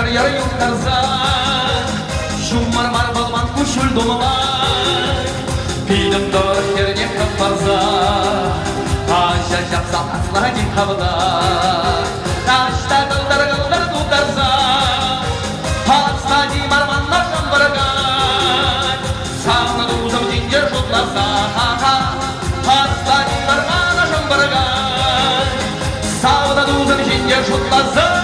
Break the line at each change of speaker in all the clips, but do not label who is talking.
Yarı yarı yollarsa Şumar mar balman kuşul dolumay Pilim doğru yerine kaparsa Aşa şapsam asla cin havada Taşta kıldır kıldır tutarsa Hasta cimarmanlar şambaragan Sağına duzum cince şutlarsa Hasta cimarmanlar şambaragan Sağına duzum cince şutlarsa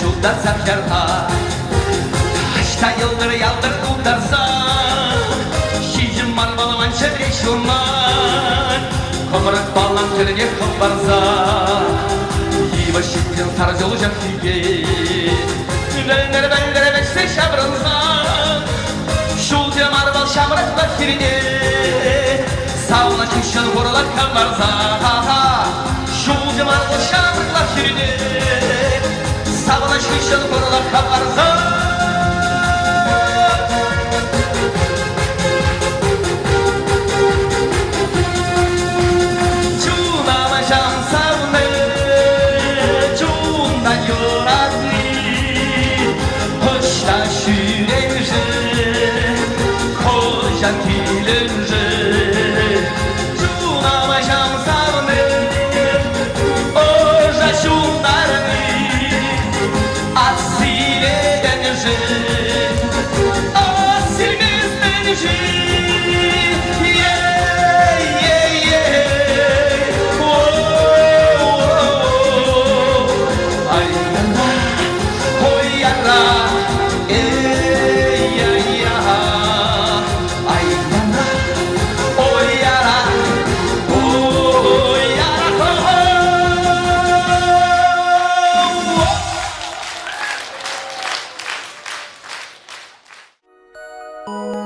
Şurada zaferha Taşta yıldır yaldır tutarsa Şişim marbalıman çevre şunlar Komuruk bağlan törene kaparsa Yiva şiddin tarz olacak gibi Dönler bellere beşte şabrınsa Şulca marbal şamrakla kirine Sağına kışın vurular kamarsa Şulca marbal şamrakla kirine Sabına şişen korular kaparsa Çunama şansavne Çundan yoratli Hoşta şürenje Koşan kilenje Çunama şansavne Oja şundarni
Oh